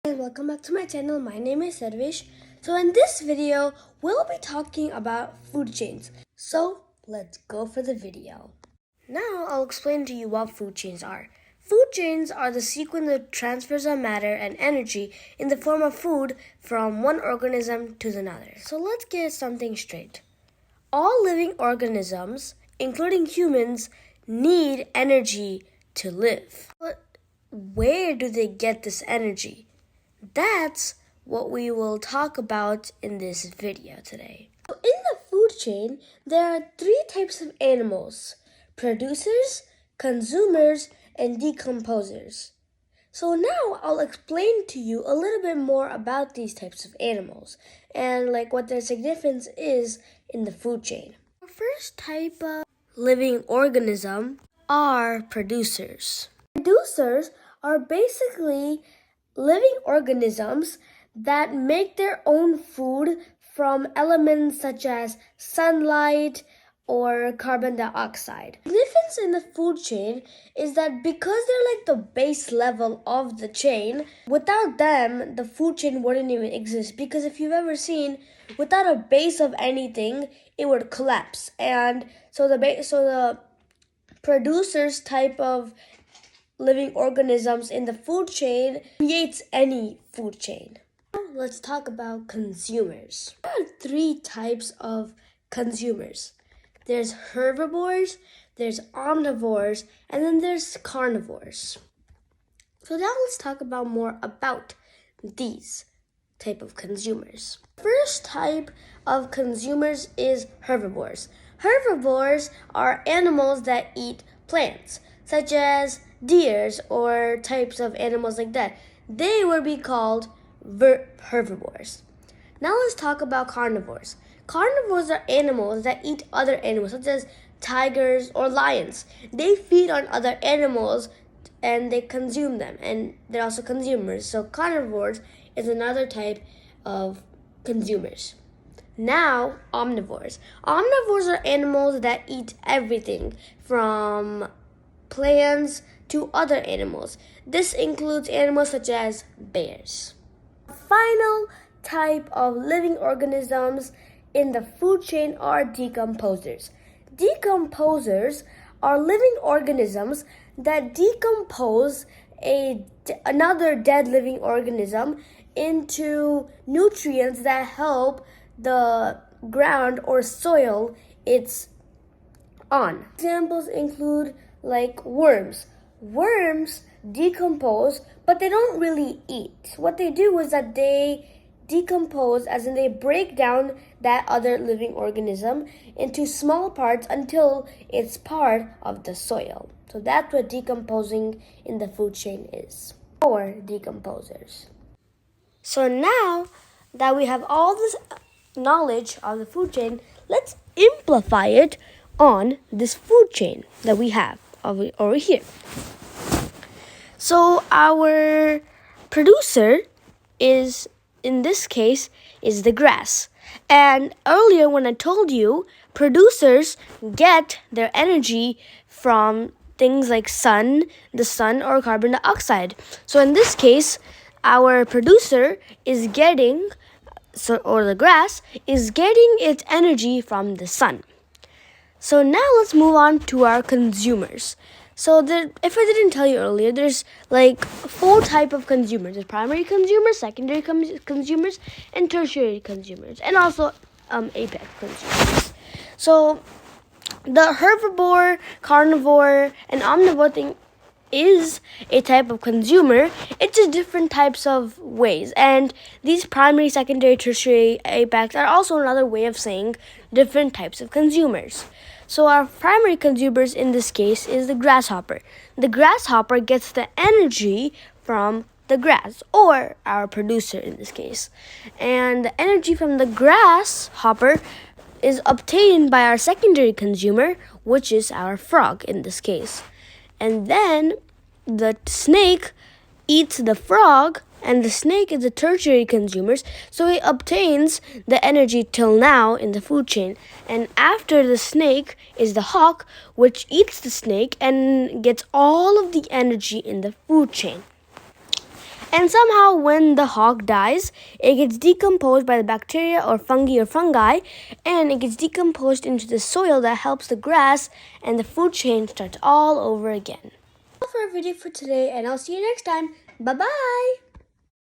And welcome back to my channel. My name is Sarvesh. So in this video, we'll be talking about food chains. So let's go for the video. Now I'll explain to you what food chains are. Food chains are the sequence of transfers of matter and energy in the form of food from one organism to another. So let's get something straight. All living organisms, including humans, need energy to live. But where do they get this energy? That's what we will talk about in this video today. So in the food chain, there are three types of animals: producers, consumers, and decomposers. So now I'll explain to you a little bit more about these types of animals and what their significance is in the food chain. The first type of living organism are producers. Producers are basically living organisms that make their own food from elements such as sunlight or carbon dioxide. The difference in the food chain is that because they're the base level of the chain, without them, the food chain wouldn't even exist. Because if you've ever seen, without a base of anything, it would collapse. And so the producers type of living organisms in the food chain creates any food chain. Now let's talk about consumers. There are three types of consumers. There's herbivores, there's omnivores, and then there's carnivores. So now let's talk about more about these type of consumers. First type of consumers is herbivores. Herbivores are animals that eat plants, such as deers or types of animals like that. They would be called herbivores. Now let's talk about carnivores. Carnivores are animals that eat other animals, such as tigers or lions. They feed on other animals and they consume them, and they're also consumers. So carnivores is another type of consumers. Now, omnivores. Omnivores are animals that eat everything from plants to other animals. This includes animals such as bears. The final type of living organisms in the food chain are decomposers. Decomposers are living organisms that decompose another dead living organism into nutrients that help the ground or soil it's on. Examples include worms. Worms decompose, but they don't really eat. What they do is that they decompose, as in they break down that other living organism into small parts until it's part of the soil. So that's what decomposing in the food chain is, or decomposers. So now that we have all this knowledge of the food chain, let's amplify it on this food chain that we have over here. So our producer is, in this case, is the grass. And earlier when I told you, producers get their energy from things like the sun or carbon dioxide. So in this case, our producer is getting, or the grass is getting its energy from the sun. So now let's move on to our consumers. So if I didn't tell you earlier, there's four types of consumers. There's primary consumers, secondary consumers, and tertiary consumers, and also apex consumers. So the herbivore, carnivore, and omnivore thing is a type of consumer. It's just different types of ways. And these primary, secondary, tertiary, apex are also another way of saying different types of consumers. So our primary consumers in this case is the grasshopper. The grasshopper gets the energy from the grass, or our producer in this case. And the energy from the grasshopper is obtained by our secondary consumer, which is our frog in this case. And then the snake eats the frog, and the snake is the tertiary consumers, so it obtains the energy till now in the food chain. And after the snake is the hawk, which eats the snake and gets all of the energy in the food chain. And somehow when the hog dies, it gets decomposed by the bacteria or fungi, and it gets decomposed into the soil that helps the grass, and the food chain starts all over again. That's all for our video for today, and I'll see you next time. Bye-bye!